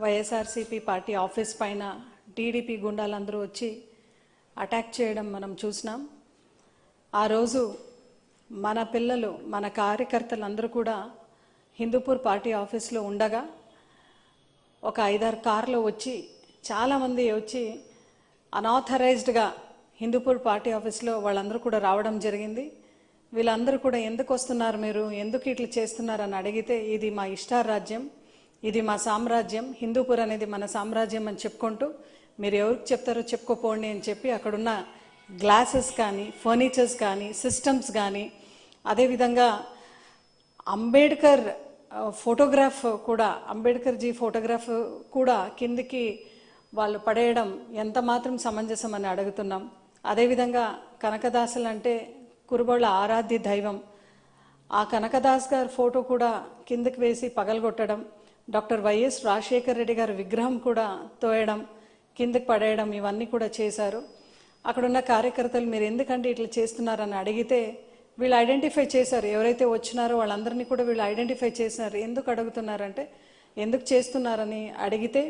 YSRCP party office పైన TDP గుండాలందరూ వచ్చి attack చేయడం మనం చూసినాం. ఆ రోజు మన పిల్లలు, మన కార్యకర్తలందరూ కూడా హిందూపూర్ పార్టీ ఆఫీస్లో ఉండగా ఒక 5-6 కార్లు వచ్చి చాలామంది వచ్చి అనాథరైజ్డ్గా హిందూపూర్ పార్టీ ఆఫీస్లో వాళ్ళందరూ కూడా రావడం జరిగింది. వీళ్ళందరూ కూడా ఎందుకు వస్తున్నారు, మీరు ఎందుకు ఇట్లా చేస్తున్నారని అడిగితే, ఇది మా ఇష్టారాజ్యం, ఇది మా సామ్రాజ్యం, హిందూపూర్ అనేది మన సామ్రాజ్యం అని చెప్పుకుంటూ మీరు ఎవరికి చెప్తారో చెప్పుకోపోండి అని చెప్పి అక్కడున్న గ్లాసెస్ కానీ, ఫర్నిచర్స్ కానీ, సిస్టమ్స్ కానీ, అదేవిధంగా అంబేద్కర్ ఫోటోగ్రాఫ్ కూడా, అంబేద్కర్ జీ ఫోటోగ్రాఫ్ కూడా కిందికి వాళ్ళు పడేయడం ఎంత మాత్రం సమంజసం అని అడుగుతున్నాం. అదేవిధంగా కనకదాసులు అంటే కురుబళ్ళ ఆరాధ్య దైవం, ఆ కనకదాస్ గారి ఫోటో కూడా కిందకి వేసి పగలగొట్టడం, డాక్టర్ వైఎస్ రాజశేఖర రెడ్డి గారి విగ్రహం కూడా తోయడం, కిందకి పడేయడం, ఇవన్నీ కూడా చేశారు. అక్కడున్న కార్యకర్తలు మీరు ఎందుకంటే ఇట్లా చేస్తున్నారని అడిగితే వీళ్ళు ఐడెంటిఫై చేశారు. ఎవరైతే వచ్చినారో వాళ్ళందరినీ కూడా వీళ్ళు ఐడెంటిఫై చేసినారు. ఎందుకు అడుగుతున్నారంటే, ఎందుకు చేస్తున్నారని అడిగితే,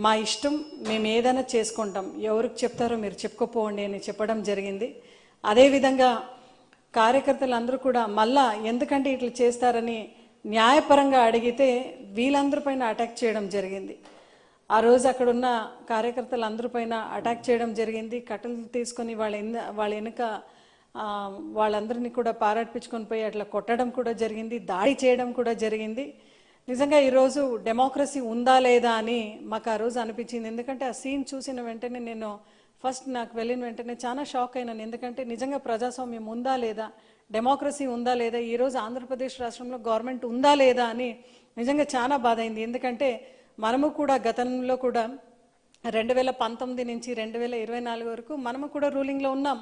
మా ఇష్టం, మేము ఏదైనా చేసుకుంటాం, ఎవరికి చెప్తారో మీరు చెప్పుకోపోండి అని చెప్పడం జరిగింది. అదేవిధంగా కార్యకర్తలందరూ కూడా మళ్ళా ఎందుకంటే ఇట్లా చేస్తారని న్యాయపరంగా అడిగితే వీళ్ళందరిపైన అటాక్ చేయడం జరిగింది. ఆ రోజు అక్కడున్న కార్యకర్తలందరిపైన అటాక్ చేయడం జరిగింది. కట్టెలు తీసుకొని వాళ్ళ వెనుక వాళ్ళందరినీ కూడా పారాడిపించుకొని పోయి అట్లా కొట్టడం కూడా జరిగింది, దాడి చేయడం కూడా జరిగింది. నిజంగా ఈరోజు డెమోక్రసీ ఉందా లేదా అని మాకు ఆ రోజు అనిపించింది. ఎందుకంటే ఆ సీన్ చూసిన వెంటనే నేను నాకు వెళ్ళిన వెంటనే చాలా షాక్ అయినాను. ఎందుకంటే నిజంగా ప్రజాస్వామ్యం ఉందా లేదా, డెమోక్రసీ ఉందా లేదా, ఈరోజు ఆంధ్రప్రదేశ్ రాష్ట్రంలో గవర్నమెంట్ ఉందా లేదా అని నిజంగా చాలా బాధ అయింది. ఎందుకంటే మనము కూడా గతంలో కూడా 2019 నుంచి 2024 వరకు మనము కూడా రూలింగ్లో ఉన్నాం.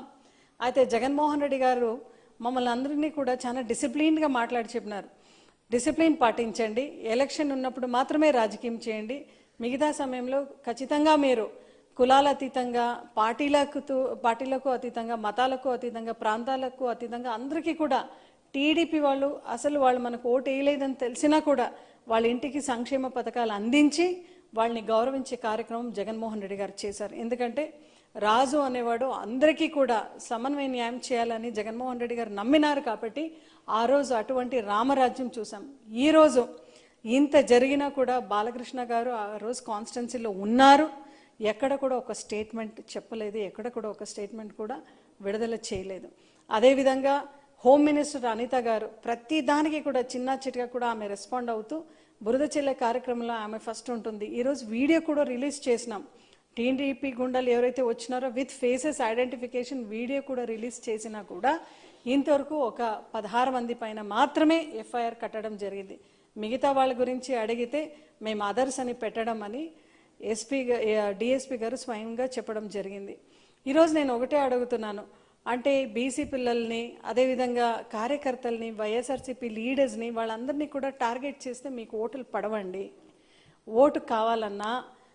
అయితే జగన్మోహన్ రెడ్డి గారు మమ్మల్ని అందరినీ కూడా చాలా డిసిప్లిన్గా మాట్లాడి చెప్పినారు, డిసిప్లిన్ పాటించండి, ఎలక్షన్ ఉన్నప్పుడు మాత్రమే రాజకీయం చేయండి, మిగతా సమయంలో ఖచ్చితంగా మీరు కులాల అతీతంగా, పార్టీలకు అతీతంగా, మతాలకు అతీతంగా, ప్రాంతాలకు అతీతంగా అందరికీ కూడా టీడీపీ వాళ్ళు వాళ్ళు మనకు ఓటు వేయలేదని తెలిసినా కూడా వాళ్ళ ఇంటికి సంక్షేమ పథకాలు అందించి వాళ్ళని గౌరవించే కార్యక్రమం జగన్మోహన్ రెడ్డి గారు చేశారు. ఎందుకంటే రాజు అనేవాడు అందరికీ కూడా సమన్వయ న్యాయం చేయాలని జగన్మోహన్ రెడ్డి గారు నమ్మినారు. కాబట్టి ఆ రోజు అటువంటి రామరాజ్యం చూసాం. ఈరోజు ఇంత జరిగినా కూడా బాలకృష్ణ గారు ఆ రోజు కాన్స్టిట్యున్సీలో ఉన్నారు, ఎక్కడ కూడా ఒక స్టేట్మెంట్ చెప్పలేదు, ఎక్కడ కూడా ఒక స్టేట్మెంట్ కూడా విడుదల చేయలేదు. అదేవిధంగా హోమ్ మినిస్టర్ అనిత గారు ప్రతి దానికి కూడా చిన్న చిటిగా కూడా ఆమె రెస్పాండ్ అవుతూ బురద చెల్లె కార్యక్రమంలో ఆమె ఫస్ట్ ఉంటుంది. ఈరోజు వీడియో కూడా రిలీజ్ చేసినాం. టీడీపీ గుండాలు ఎవరైతే వచ్చినారో విత్ ఫేసెస్ ఐడెంటిఫికేషన్ వీడియో కూడా రిలీజ్ చేసినా కూడా ఇంతవరకు ఒక 16 మంది పైన మాత్రమే ఎఫ్ఐఆర్ కట్టడం జరిగింది. మిగతా వాళ్ళ గురించి అడిగితే మేము అదర్స్ అని పెట్టడం అని డిఎస్పీ గారు స్వయంగా చెప్పడం జరిగింది. ఈరోజు నేను ఒకటే అడుగుతున్నాను, అంటే బీసీ పిల్లల్ని, అదేవిధంగా కార్యకర్తల్ని, వైఎస్ఆర్సీపీ లీడర్స్ని, వాళ్ళందరినీ కూడా టార్గెట్ చేస్తే మీకు ఓటులు పడవండి. ఓటు కావాలన్నా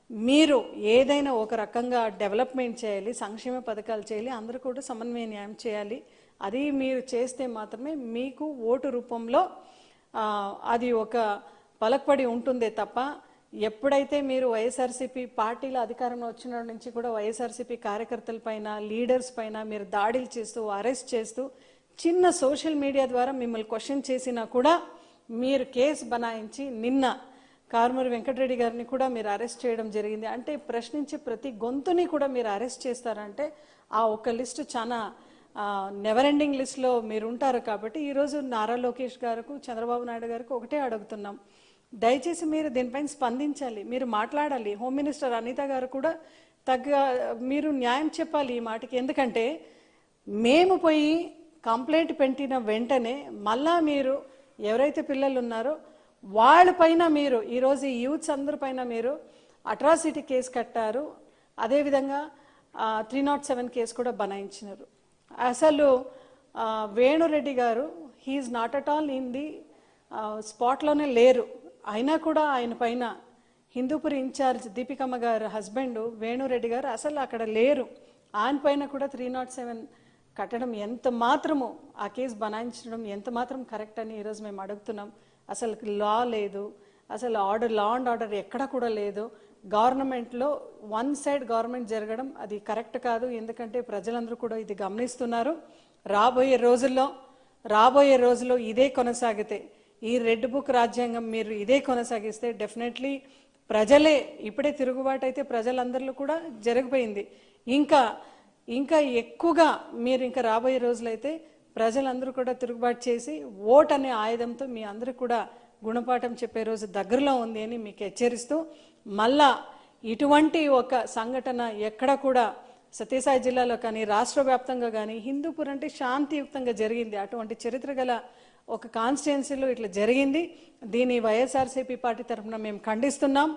మీరు ఏదైనా ఒక రకంగా డెవలప్మెంట్ చేయాలి, సంక్షేమ పథకాలు చేయాలి, అందరూ కూడా సమన్వయ న్యాయం చేయాలి. అది మీరు చేస్తే మాత్రమే మీకు ఓటు రూపంలో అది ఒక పలకపడి ఉంటుందే తప్ప, ఎప్పుడైతే మీరు వైఎస్ఆర్సీపీ పార్టీల అధికారంలో వచ్చిన నుంచి కూడా వైఎస్ఆర్సీపీ కార్యకర్తల పైన, లీడర్స్ పైన మీరు దాడులు చేస్తూ, అరెస్ట్ చేస్తూ, చిన్న సోషల్ మీడియా ద్వారా మిమ్మల్ని క్వశ్చన్ చేసినా కూడా మీరు కేసు బనాయించి నిన్న కారుమూరి వెంకటరెడ్డి గారిని కూడా మీరు అరెస్ట్ చేయడం జరిగింది. అంటే ప్రశ్నించే ప్రతి గొంతుని కూడా మీరు అరెస్ట్ చేస్తారంటే ఆ ఒక లిస్టు చాలా నెవర్ ఎండింగ్ లిస్ట్లో మీరు ఉంటారు. కాబట్టి ఈరోజు నారా లోకేష్ గారికి, చంద్రబాబు నాయుడు గారికి ఒకటే అడుగుతున్నాం, దయచేసి మీరు దీనిపైన స్పందించాలి, మీరు మాట్లాడాలి. హోమ్ మినిస్టర్ అనిత గారు కూడా మీరు న్యాయం చెప్పాలి ఈ మాటకి. ఎందుకంటే మేము పోయి కంప్లైంట్ పెట్టిన వెంటనే మళ్ళా మీరు ఎవరైతే పిల్లలు ఉన్నారో వాళ్ళపైన మీరు ఈరోజు ఈ యూత్స్ అందరిపైన మీరు అట్రాసిటీ కేసు కట్టారు. అదేవిధంగా 307 కేసు కూడా బనాయించినారు. అసలు వేణురెడ్డి గారు he's not at all in the స్పాట్లోనే లేరు. అయినా కూడా ఆయన పైన హిందూపూర్ ఇన్ఛార్జ్ దీపికమ్మ గారు హస్బెండ్ వేణురెడ్డి గారు అసలు అక్కడ లేరు. ఆయన పైన కూడా 307 కట్టడం ఎంత మాత్రము, ఆ కేసు బనాయించడం ఎంత మాత్రం కరెక్ట్ అని ఈరోజు మేము అడుగుతున్నాం. అసలు లా లేదు, అసలు ఆర్డర్, లా అండ్ ఆర్డర్ ఎక్కడ కూడా లేదు. గవర్నమెంట్లో వన్ సైడ్ గవర్నమెంట్ జరగడం అది కరెక్ట్ కాదు. ఎందుకంటే ప్రజలందరూ కూడా ఇది గమనిస్తున్నారు. రాబోయే రోజుల్లో ఇదే కొనసాగితే, ఈ రెడ్ బుక్ రాజ్యాంగం మీరు ఇదే కొనసాగిస్తే డెఫినెట్లీ ప్రజలే, ఇప్పుడే తిరుగుబాటు అయితే ప్రజలందరిలో కూడా జరిగిపోయింది. ఇంకా ఇంకా ఎక్కువగా మీరు ఇంకా రాబోయే రోజులైతే ప్రజలందరూ కూడా తిరుగుబాటు చేసి ఓట్ అనే ఆయుధంతో మీ అందరూ కూడా గుణపాఠం చెప్పే రోజు దగ్గరలో ఉంది అని మీకు హెచ్చరిస్తూ, మళ్ళా ఇటువంటి ఒక సంఘటన ఎక్కడ కూడా సత్యసాయి జిల్లాలో కానీ రాష్ట్ర వ్యాప్తంగా కానీ, హిందూపూర్ అంటే శాంతియుక్తంగా జరిగింది, అటువంటి చరిత్ర గల ఒక కాన్స్టిట్యున్సీలో ఇట్లా జరిగింది. దీని వైఎస్ఆర్సీపీ పార్టీ తరఫున మేము ఖండిస్తున్నాం.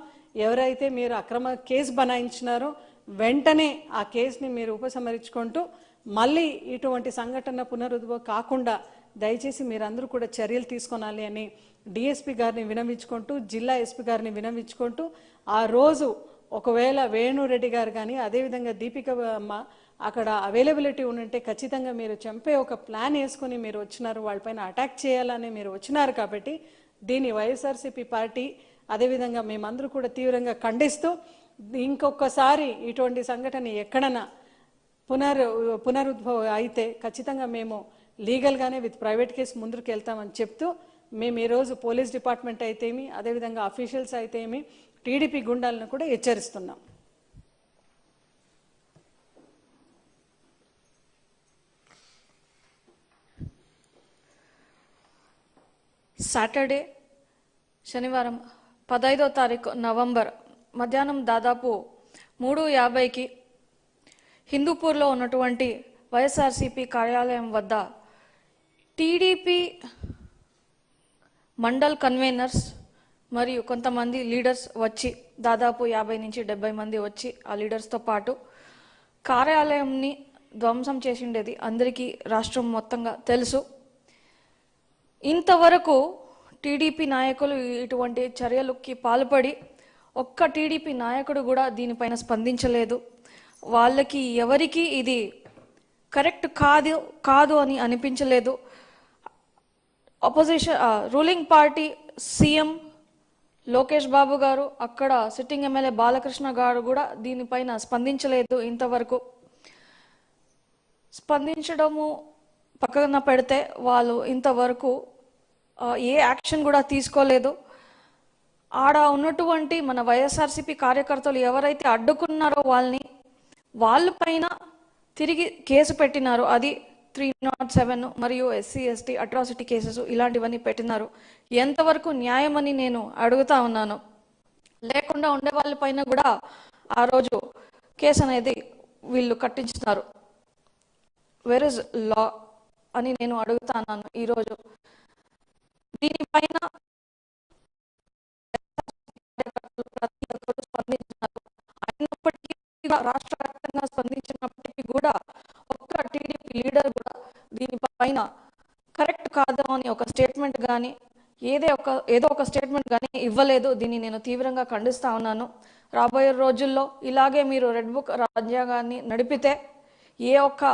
ఎవరైతే మీరు అక్రమ కేసు బనాయించినారో వెంటనే ఆ కేసుని మీరు ఉపసంహరించుకుంటూ మళ్ళీ ఇటువంటి సంఘటన పునరుద్భవం కాకుండా దయచేసి మీరందరూ కూడా చర్యలు తీసుకోవాలి అని డిఎస్పీ గారిని వినవించుకుంటూ, జిల్లా ఎస్పీ గారిని వినవించుకుంటూ, ఆ రోజు ఒకవేళ వేణురెడ్డి గారు కానీ అదేవిధంగా దీపిక అమ్మ అక్కడ అవైలబిలిటీ ఉంటే ఖచ్చితంగా మీరు చంపే ఒక ప్లాన్ వేసుకుని మీరు వచ్చినారు, వాళ్ళపైన అటాక్ చేయాలని మీరు వచ్చినారు. కాబట్టి దీన్ని వైఎస్ఆర్సీపీ పార్టీ అదేవిధంగా మేమందరూ కూడా తీవ్రంగా ఖండిస్తూ, ఇంకొకసారి ఇటువంటి సంఘటన ఎక్కడన్నా పునరుద్భవం అయితే ఖచ్చితంగా మేము లీగల్గానే విత్ ప్రైవేట్ కేసు ముందుకు వెళ్తామని చెప్తూ, మేము ఈరోజు పోలీస్ డిపార్ట్మెంట్ అయితేమి అదేవిధంగా అఫీషియల్స్ అయితేమి టీడీపీ గుండాలను కూడా హెచ్చరిస్తున్నాం. సాటర్డే శనివారం 15వ తారీఖు నవంబర్ మధ్యాహ్నం దాదాపు 3:50కి హిందూపూర్లో ఉన్నటువంటి వైఎస్ఆర్సీపీ కార్యాలయం వద్ద టీడీపీ మండల్ కన్వీనర్స్ మరియు కొంతమంది లీడర్స్ వచ్చి, దాదాపు 50 నుంచి 70 మంది వచ్చి ఆ లీడర్స్తో పాటు కార్యాలయంని ధ్వంసం చేసిండేది అందరికీ రాష్ట్రం మొత్తంగా తెలుసు. ఇంతవరకు టీడీపీ నాయకులు ఇటువంటి చర్యలకి పాల్పడి ఒక్క టీడీపీ నాయకుడు కూడా దీనిపైన స్పందించలేదు. వాళ్ళకి ఎవరికి ఇది కరెక్ట్ కాదు అని అనిపించలేదు. Opposition ruling party CM Lokesh Babu గారు, అక్కడ సిట్టింగ్ ఎమ్మెల్యే బాలకృష్ణ గారు కూడా దీనిపైన స్పందించలేదు. ఇంతవరకు స్పందించడము పక్కన పెడితే వాళ్ళు ఇంతవరకు ఏ యాక్షన్ కూడా తీసుకోలేదు. ఆడ ఉన్నటువంటి మన వైఎస్ఆర్సీపీ కార్యకర్తలు ఎవరైతే అడ్డుకున్నారో వాళ్ళ పైన తిరిగి కేసు పెట్టినారు. అది 307 మరియు SC/ST అట్రాసిటీ కేసెస్ ఇలాంటివన్నీ పెట్టినారు. ఎంతవరకు న్యాయమని నేను అడుగుతా ఉన్నాను. లేకుండా ఉండే వాళ్ళ పైన కూడా ఆ రోజు కేసు అనేది వీళ్ళు కట్టించుతున్నారు. వేర్ ఇస్ లా అని నేను అడుగుతా ఉన్నాను ఈరోజు. దీనిపైన ప్రతి ఒక్కరు స్పందించినారు. అయినప్పటికీ రాష్ట్ర వ్యాప్తంగా స్పందించినప్పటికీ కూడా ఒక్క టీడీపీ లీడర్ కూడా దీనిపైన కరెక్ట్ కాదు అని ఒక స్టేట్మెంట్ కానీ ఏదో ఒక స్టేట్మెంట్ కానీ ఇవ్వలేదు. దీన్ని నేను తీవ్రంగా ఖండిస్తా ఉన్నాను. రాబోయే రోజుల్లో ఇలాగే మీరు రెడ్ బుక్ రాజ్యాంగాన్ని నడిపితే ఏ ఒక్క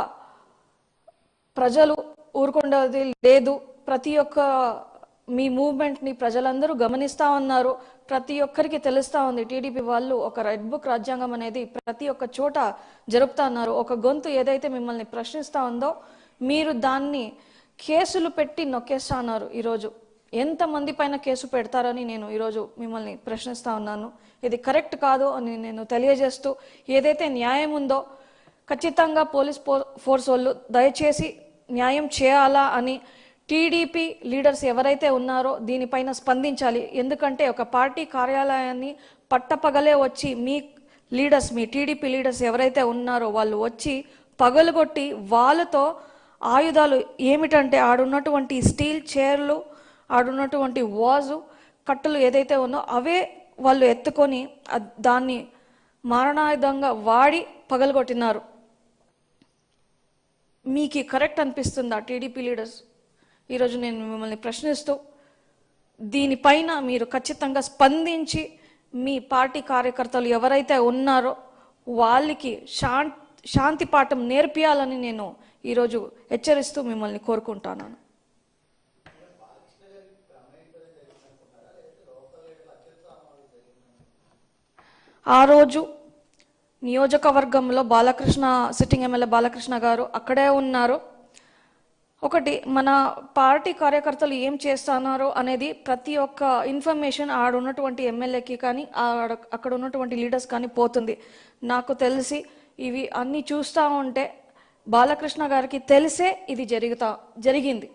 ప్రజలు ఊరుకుండేది లేదు. ప్రతి ఒక్క మీ మూవ్మెంట్ని ప్రజలందరూ గమనిస్తూ ఉన్నారు. ప్రతి ఒక్కరికి తెలుస్తూ ఉంది టీడీపీ వాళ్ళు ఒక రెడ్ బుక్ రాజ్యాంగం అనేది ప్రతి ఒక్క చోట జరుపుతా ఉన్నారు. ఒక గొంతు ఏదైతే మిమ్మల్ని ప్రశ్నిస్తూ ఉందో మీరు దాన్ని కేసులు పెట్టి నొక్కేస్తా ఉన్నారు. ఈరోజు ఎంతమంది పైన కేసు పెడతారని నేను ఈరోజు మిమ్మల్ని ప్రశ్నిస్తూ ఉన్నాను. ఇది కరెక్ట్ కాదు అని నేను తెలియజేస్తూ, ఏదైతే న్యాయం ఉందో ఖచ్చితంగా పోలీస్ ఫోర్స్ వాళ్ళు దయచేసి న్యాయం చేయాలా అని టీడీపీ లీడర్స్ ఎవరైతే ఉన్నారో దీనిపైన స్పందించాలి. ఎందుకంటే ఒక పార్టీ కార్యాలయాన్ని పట్టపగలే వచ్చి మీ టీడీపీ లీడర్స్ ఎవరైతే ఉన్నారో వాళ్ళు వచ్చి పగలగొట్టి వాళ్ళతో ఆయుధాలు ఏమిటంటే ఆడున్నటువంటి స్టీల్ చైర్లు, ఆడున్నటువంటి వాజు కట్టలు ఏదైతే ఉందో అవే వాళ్ళు ఎత్తుకొని దాన్ని మారణాయుధంగా వాడి పగలగొట్టినారు. మీకు కరెక్ట్ అనిపిస్తుందా టీడీపీ లీడర్స్? ఈరోజు నేను మిమ్మల్ని ప్రశ్నిస్తూ, దీనిపైన మీరు ఖచ్చితంగా స్పందించి మీ పార్టీ కార్యకర్తలు ఎవరైతే ఉన్నారో వాళ్ళకి శాంతి పాఠం నేర్పియాలని నేను ఈరోజు హెచ్చరిస్తూ మిమ్మల్ని కోరుకుంటున్నాను. ఆ రోజు నియోజకవర్గంలో బాలకృష్ణ, సిట్టింగ్ ఎమ్మెల్యే బాలకృష్ణ గారు అక్కడే ఉన్నారు. ఒకటి, మన పార్టీ కార్యకర్తలు ఏం చేస్తున్నారో అనేది ప్రతి ఒక్క ఇన్ఫర్మేషన్ ఆడ ఉన్నటువంటి ఎమ్మెల్యేకి కానీ అక్కడ ఉన్నటువంటి లీడర్స్ కానీ పోతుంది. నాకు తెలిసి ఇవి అన్నీ చూస్తూ ఉంటే బాలకృష్ణ గారికి తెలిసే ఇది జరిగింది.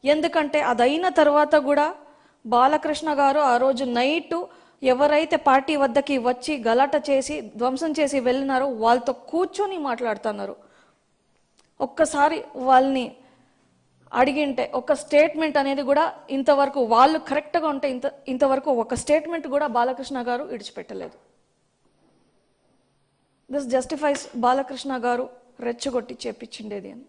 ఎందుకంటే అదైన తర్వాత కూడా బాలకృష్ణ గారు ఆ రోజు నైటు ఎవరైతే పార్టీ వద్దకి వచ్చి గలాట చేసి ధ్వంసం చేసి వెళ్ళినారో వాళ్ళతో కూర్చొని మాట్లాడుతున్నారు. ఒక్కసారి వాళ్ళని అడిగింటే ఒక స్టేట్మెంట్ అనేది కూడా ఇంతవరకు వాళ్ళు కరెక్ట్గా ఉంటే ఇంతవరకు ఒక స్టేట్మెంట్ కూడా బాలకృష్ణ గారు విడిచిపెట్టలేదు. దిస్ జస్టిఫైస్ బాలకృష్ణ గారు రెచ్చగొట్టి చేపించిండేది అని.